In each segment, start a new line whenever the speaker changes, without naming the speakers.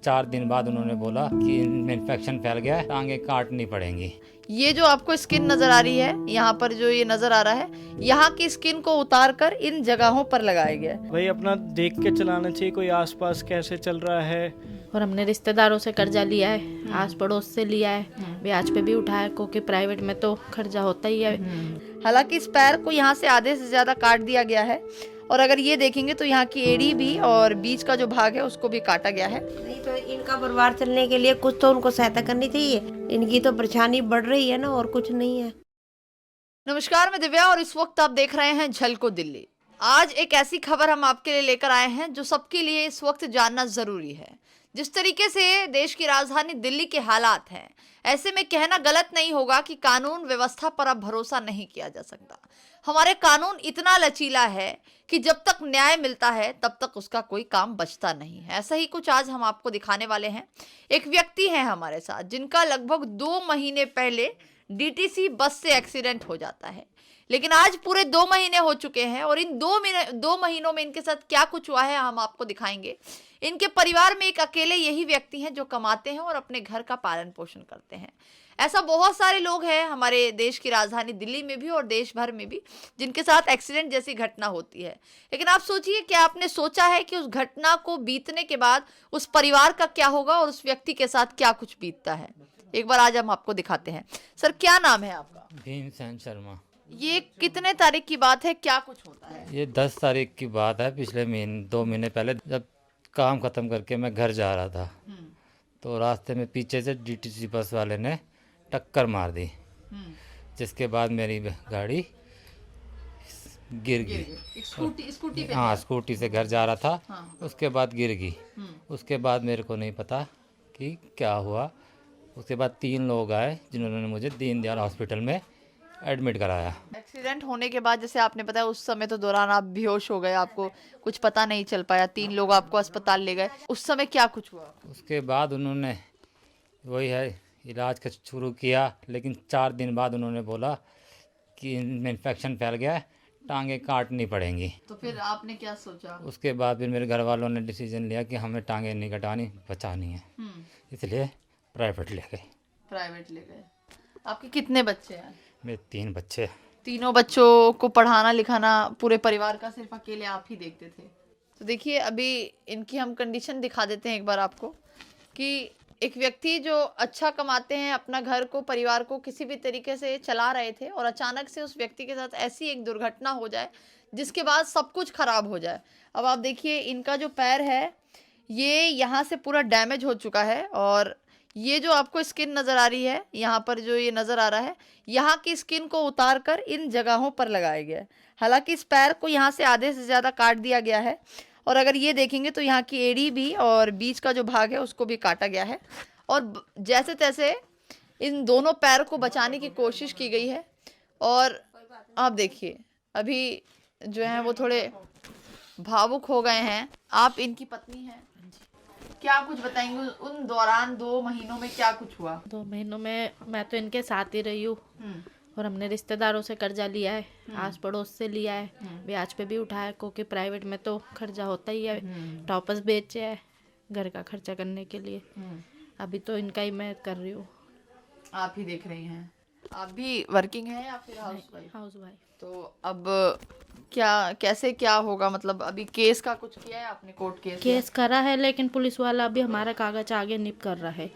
4 दिन बाद उन्होंने बोला कि इनमें इन्फेक्शन फैल गया है, टांगे काटनी पड़ेंगी।
ये जो आपको स्किन नजर आ रही है, यहाँ पर जो ये नजर आ रहा है, यहाँ की स्किन को उतार कर इन जगहों पर लगाया गया है।
भाई अपना देख के चलाना चाहिए, कोई आसपास कैसे चल रहा है।
और हमने रिश्तेदारों से कर्जा लिया है, आस पड़ोस से लिया है, ब्याज पे भी उठाया है, क्योंकि प्राइवेट में तो खर्चा होता ही है।
हालांकि इस पैर को यहाँ से आधे से ज्यादा काट दिया गया है, और अगर ये देखेंगे तो यहाँ की एड़ी भी और बीच का जो भाग है उसको भी काटा गया है।
नहीं तो इनका परिवार चलने के लिए कुछ तो उनको सहायता करनी चाहिए। इनकी तो परेशानी बढ़ रही है ना, और कुछ नहीं है।
नमस्कार, मैं दिव्या और इस वक्त आप देख रहे हैं झलको दिल्ली। आज एक ऐसी खबर हम आपके लिए लेकर आए हैं जो सबके लिए इस वक्त जानना जरूरी है। जिस तरीके से देश की राजधानी दिल्ली के हालात हैं, ऐसे में कहना गलत नहीं होगा कि कानून व्यवस्था पर अब भरोसा नहीं किया जा सकता। हमारे कानून इतना लचीला है कि जब तक न्याय मिलता है तब तक उसका कोई काम बचता नहीं है। ऐसा ही कुछ आज हम आपको दिखाने वाले हैं। एक व्यक्ति है हमारे साथ जिनका लगभग 2 महीने पहले डीटीसी बस से एक्सीडेंट हो जाता है, लेकिन आज पूरे 2 महीने हो चुके हैं और इन 2 महीनों में इनके साथ क्या कुछ हुआ है हम आपको दिखाएंगे। इनके परिवार में एक अकेले यही व्यक्ति हैं जो कमाते हैं और अपने घर का पालन पोषण करते हैं। ऐसा बहुत सारे लोग हैं हमारे देश की राजधानी दिल्ली में भी और देश भर में भी जिनके साथ एक्सीडेंट जैसी घटना होती है। लेकिन आप सोचिए, क्या आपने सोचा है कि उस घटना को बीतने के बाद उस परिवार का क्या होगा और उस व्यक्ति के साथ क्या कुछ बीतता है। एक बार आज हम आपको दिखाते हैं। सर, क्या नाम है आपका?
भीमसेन शर्मा।
ये कितने तारीख की बात है, क्या कुछ होता है?
ये 10 तारीख की बात है, पिछले 2 महीने पहले, जब काम ख़त्म करके मैं घर जा रहा था तो रास्ते में पीछे से डीटीसी बस वाले ने टक्कर मार दी, जिसके बाद मेरी गाड़ी गिर गई।
स्कूटी पे
हाँ, स्कूटी से घर जा रहा था।
हाँ।
उसके बाद गिर गई। उसके बाद मेरे को नहीं पता कि क्या हुआ। उसके बाद 3 लोग आए जिन्होंने मुझे दीनदयाल हॉस्पिटल में एडमिट कराया।
एक्सीडेंट होने के बाद जैसे आपने बताया उस समय तो दौरान आप बेहोश हो गए, आपको कुछ पता नहीं चल पाया, 3 लोग आपको अस्पताल ले गए। उस समय क्या कुछ हुआ?
उसके बाद उन्होंने वही है इलाज का शुरू किया, लेकिन 4 दिन बाद उन्होंने बोला कि इनमें इन्फेक्शन फैल गया है, टांगे काटनी पड़ेंगी।
तो फिर आपने क्या सोचा?
उसके बाद फिर मेरे घर वालों ने डिसीजन लिया कि हमें टांगे नहीं कटानी, बचानी है, इसलिए प्राइवेट ले गए।
प्राइवेट ले गए। आपके कितने बच्चे हैं?
मेरे 3 बच्चे।
तीनों बच्चों को पढ़ाना लिखाना पूरे परिवार का सिर्फ अकेले आप ही देखते थे? तो देखिए, अभी इनकी हम कंडीशन दिखा देते हैं एक बार आपको, कि एक व्यक्ति जो अच्छा कमाते हैं, अपना घर को परिवार को किसी भी तरीके से चला रहे थे और अचानक से उस व्यक्ति के साथ ऐसी एक दुर्घटना हो जाए जिसके बाद सब कुछ खराब हो जाए। अब आप देखिए, इनका जो पैर है ये यहाँ से पूरा डैमेज हो चुका है, और ये जो आपको स्किन नज़र आ रही है, यहाँ पर जो ये नज़र आ रहा है, यहाँ की स्किन को उतार कर इन जगहों पर लगाया गया है। हालांकि इस पैर को यहाँ से आधे से ज़्यादा काट दिया गया है, और अगर ये देखेंगे तो यहाँ की एड़ी भी और बीच का जो भाग है उसको भी काटा गया है, और जैसे तैसे इन दोनों पैर को बचाने की कोशिश की गई है। और आप देखिए, अभी जो है वो थोड़े भावुक हो गए हैं। आप इनकी पत्नी हैं, क्या कुछ बताएंगे उन दौरान 2 महीनों में क्या कुछ हुआ?
2 महीनों में मैं तो इनके साथ ही रही हूँ, और हमने रिश्तेदारों से कर्जा लिया है, आस पड़ोस से लिया है, ब्याज पे भी उठाया है, क्योंकि प्राइवेट में तो खर्चा होता ही है। टॉपर्स बेचे है घर का खर्चा करने के लिए। अभी तो इनका ही मैं कर रही हूँ।
आप ही देख रही हैं? आप भी वर्किंग हैं या फिर हाउसवाइफ?
हाउसवाइफ।
तो अब कैसे क्या होगा, मतलब अभी केस का कुछ किया है आपने? कोर्ट
केस करा है, लेकिन पुलिस वाला अभी हमारा कागज आगे नहीं कर रहा है।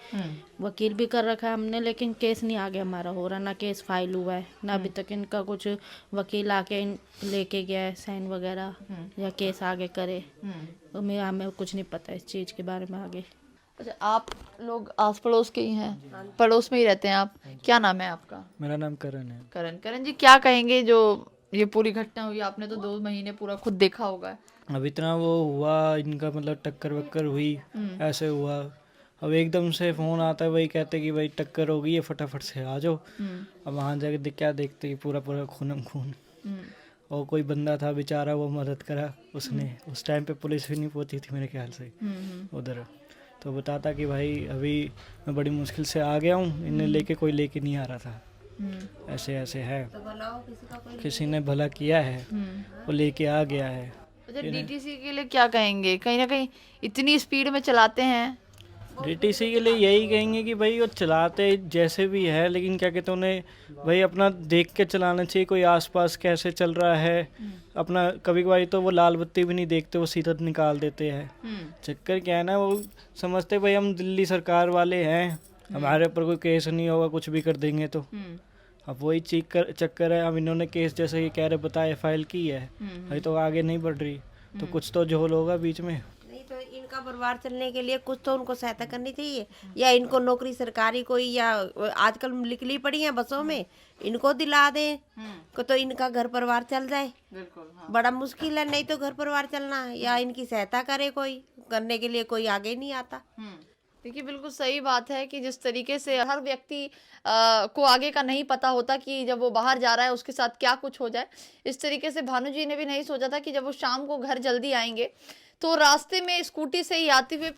वकील भी कर रखा है हमने, लेकिन केस नहीं आगे हमारा हो रहा, ना केस फाइल हुआ है, ना अभी तक इनका कुछ वकील आके लेके गया है साइन वगैरह, या केस आगे करे। हमें कुछ नहीं पता इस चीज़ के बारे में आगे।
अच्छा, आप लोग आस पड़ोस के ही हैं, पड़ोस में ही रहते हैं आप? क्या नाम है आपका?
मेरा नाम करण है।
करण जी, क्या कहेंगे जो ये पूरी घटना हुई? आपने तो 2 महीने पूरा खुद देखा होगा।
अब इतना वो हुआ इनका, मतलब टक्कर वक्कर हुई, ऐसे हुआ। अब एकदम से फ़ोन आता है, वही कहते कि भाई टक्कर हो गई है, फटाफट से आ जाओ। अब वहाँ जाके क्या देखते कि पूरा पूरा खूनम खून। और कोई बंदा था बेचारा, वो मदद करा उसने। उस टाइम पे पुलिस भी नहीं पहुंची थी मेरे ख्याल से उधर। तो बताता कि भाई अभी मैं बड़ी मुश्किल से आ गया हूँ, इन्हें लेके कोई लेके नहीं आ रहा था, ऐसे ऐसे है। किसी ने भला किया है, वो लेके आ गया है।
अच्छा, डीटीसी के लिए क्या कहेंगे? कहीं ना कहीं इतनी स्पीड में चलाते हैं
डीटीसी के लिए यही कहेंगे कि भाई वो चलाते जैसे भी है, लेकिन क्या कहते हैं उन्हें भाई अपना देख के चलाना चाहिए, कोई आसपास कैसे चल रहा है अपना। कभी कभार तो वो लाल बत्ती भी नहीं देखते, वो सीधा निकाल देते हैं। चक्कर क्या है ना, वो समझते भाई हम दिल्ली सरकार वाले हैं, हमारे ऊपर कोई केस नहीं होगा, कुछ भी कर देंगे तो। अब वही चक्कर है। अब इन्होंने केस जैसे ये कह रहे बताया फाइल की है, भाई तो आगे नहीं बढ़ रही, तो कुछ तो झोल होगा बीच में।
नहीं तो इनका परिवार चलने के लिए कुछ तो उनको सहायता करनी चाहिए, या इनको नौकरी सरकारी कोई, या आजकल निकली पड़ी है बसों में, इनको दिला दें को तो इनका घर परिवार चल जाए। बड़ा मुश्किल है, नहीं तो घर परिवार चलना, या इनकी सहायता करे कोई, करने के लिए कोई आगे नहीं आता।
देखिए बिल्कुल सही बात है कि जिस तरीके से हर व्यक्ति को आगे का नहीं पता होता कि जब वो बाहर जा रहा है उसके साथ क्या कुछ हो जाए, इस तरीके से भानु जी ने भी नहीं सोचा था कि जब वो शाम को घर जल्दी आएंगे तो रास्ते में स्कूटी से ही आते हुए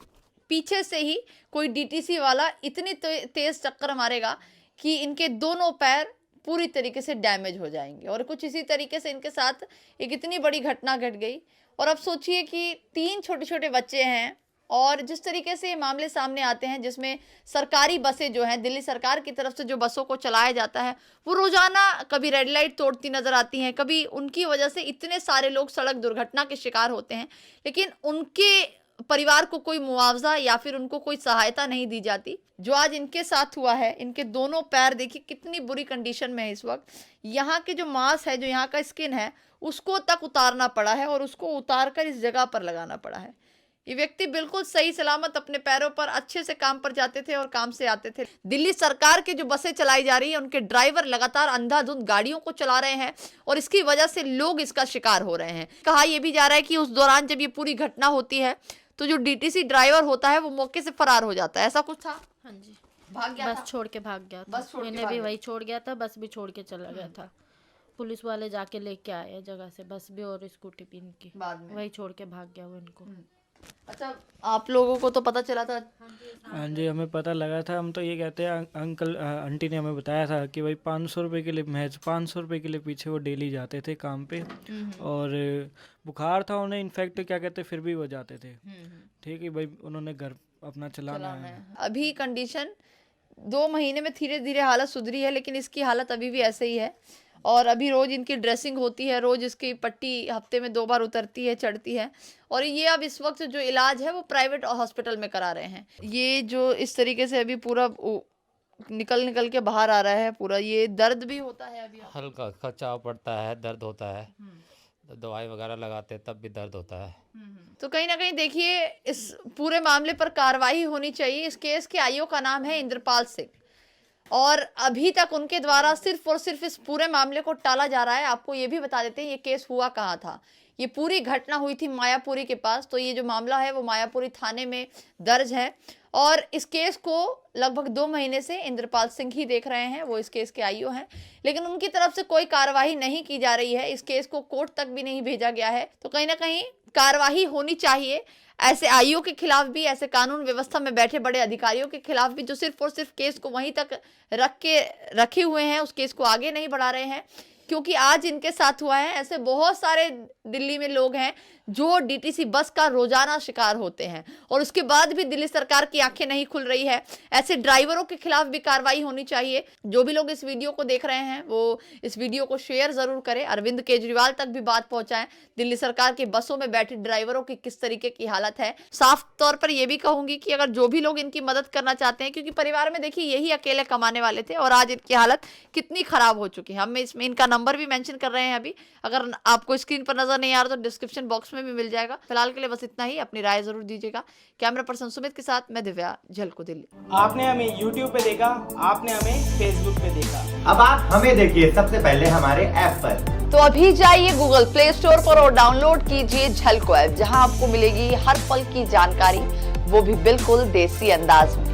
पीछे से ही कोई डीटीसी वाला इतनी तेज टक्कर मारेगा कि इनके दोनों पैर पूरी तरीके से डैमेज हो जाएंगे। और कुछ इसी तरीके से इनके साथ एक इतनी बड़ी घटना घट गई। और अब सोचिए कि 3 छोटे छोटे बच्चे हैं, और जिस तरीके से ये मामले सामने आते हैं जिसमें सरकारी बसें जो हैं, दिल्ली सरकार की तरफ से जो बसों को चलाया जाता है, वो रोजाना कभी रेड लाइट तोड़ती नजर आती हैं, कभी उनकी वजह से इतने सारे लोग सड़क दुर्घटना के शिकार होते हैं, लेकिन उनके परिवार को कोई मुआवजा या फिर उनको कोई सहायता नहीं दी जाती। जो आज इनके साथ हुआ है, इनके दोनों पैर देखिए कितनी बुरी कंडीशन में है इस वक्त। यहाँ के जो मांस है, जो यहाँ का स्किन है, उसको तक उतारना पड़ा है और उसको उतार कर इस जगह पर लगाना पड़ा है। ये व्यक्ति बिल्कुल सही सलामत अपने पैरों पर अच्छे से काम पर जाते थे और काम से आते थे। दिल्ली सरकार के जो बसें चलाई जा रही है, उनके ड्राइवर लगातार अंधाधुंध गाड़ियों को चला रहे हैं और इसकी वजह से लोग इसका शिकार हो रहे हैं। कहा यह भी जा रहा है कि उस दौरान जब ये पूरी घटना होती है तो जो डीटीसी ड्राइवर होता है वो मौके से फरार हो जाता है, ऐसा कुछ था।
हाँ जी,
भाग गया
बस
था।
छोड़ के भाग गया था।
बस छोड़ के
मैंने
भाग
भी
गया।
वही छोड़ गया था, बस भी छोड़ के चला गया था। पुलिस वाले जाके लेके आए जगह से, बस भी और स्कूटी भी इनकी,
बाद में
वही छोड़ के भाग गया वो इनको।
अच्छा, आप लोगों को तो पता चला था?
हाँ जी, हमें पता लगा था। हम तो ये कहते हैं, अंकल आंटी ने हमें बताया था कि भाई 500 रुपये के लिए, महज 500 रुपये के लिए पीछे वो डेली जाते थे काम पे, और बुखार था उन्हें, इनफैक्ट क्या कहते फिर भी वो जाते थे। ठीक है भाई, उन्होंने घर अपना चलाना है।
अभी कंडीशन 2 महीने में धीरे धीरे हालत सुधरी है, लेकिन इसकी हालत अभी भी ऐसे ही है। और अभी रोज इनकी ड्रेसिंग होती है, रोज इसकी पट्टी हफ्ते में 2 बार उतरती है, चढ़ती है। और ये अब इस वक्त जो इलाज है वो प्राइवेट हॉस्पिटल में करा रहे हैं। ये जो इस तरीके से अभी पूरा निकल के बाहर आ रहा है पूरा, ये दर्द भी होता है अभी?
हल्का खर्चाव पड़ता है, दर्द होता है, दवाई वगैरह लगाते हैं तब भी दर्द होता है।
तो कहीं ना कहीं देखिए, इस पूरे मामले पर कार्रवाई होनी चाहिए। इस केस के आईओ का नाम है इंद्रपाल सिंह, और अभी तक उनके द्वारा सिर्फ और सिर्फ इस पूरे मामले को टाला जा रहा है। आपको ये भी बता देते हैं ये केस हुआ कहाँ था। ये पूरी घटना हुई थी मायापुरी के पास। तो ये जो मामला है वो मायापुरी थाने में दर्ज है, और इस केस को लगभग 2 महीने से इंद्रपाल सिंह ही देख रहे हैं, वो इस केस के आईओ हैं, लेकिन उनकी तरफ से कोई कार्रवाई नहीं की जा रही है। इस केस को कोर्ट तक भी नहीं भेजा गया है। तो कहीं ना कहीं कार्रवाई होनी चाहिए ऐसे आईओ के खिलाफ भी, ऐसे कानून व्यवस्था में बैठे बड़े अधिकारियों के खिलाफ भी, जो सिर्फ और सिर्फ केस को वहीं तक रखे हुए हैं, उस केस को आगे नहीं बढ़ा रहे हैं। क्योंकि आज इनके साथ हुआ है, ऐसे बहुत सारे दिल्ली में लोग हैं जो डीटीसी बस का रोजाना शिकार होते हैं, और उसके बाद भी दिल्ली सरकार की आंखें नहीं खुल रही है। ऐसे ड्राइवरों के खिलाफ भी कार्रवाई होनी चाहिए। जो भी लोग इस वीडियो को देख रहे हैं वो इस वीडियो को शेयर जरूर करें, अरविंद केजरीवाल तक भी बात पहुंचाएं। दिल्ली सरकार की बसों में बैठे ड्राइवरों की किस तरीके की हालत है। साफ तौर पर यह भी कहूंगी कि अगर जो भी लोग इनकी मदद करना चाहते हैं, क्योंकि परिवार में देखिए यही अकेले कमाने वाले थे और आज इनकी हालत कितनी खराब हो चुकी है। हम इसमें इनका नंबर भी मेंशन कर रहे हैं अभी, अगर आपको स्क्रीन पर नजर नहीं आ रहा तो डिस्क्रिप्शन बॉक्स में भी मिल जाएगा। फिलहाल के लिए बस इतना ही, अपनी राय जरूर दीजिएगा। कैमरा पर्सन सुमित के साथ मैं दिव्या, झलको दिल्ली।
आपने हमें YouTube पे देखा, आपने हमें Facebook पे देखा,
अब आप हमें देखिए सबसे पहले हमारे ऐप पर।
तो अभी जाइए गूगल प्ले स्टोर पर और डाउनलोड कीजिए झलको ऐप, जहां आपको मिलेगी हर पल की जानकारी, वो भी बिल्कुल देसी अंदाज में।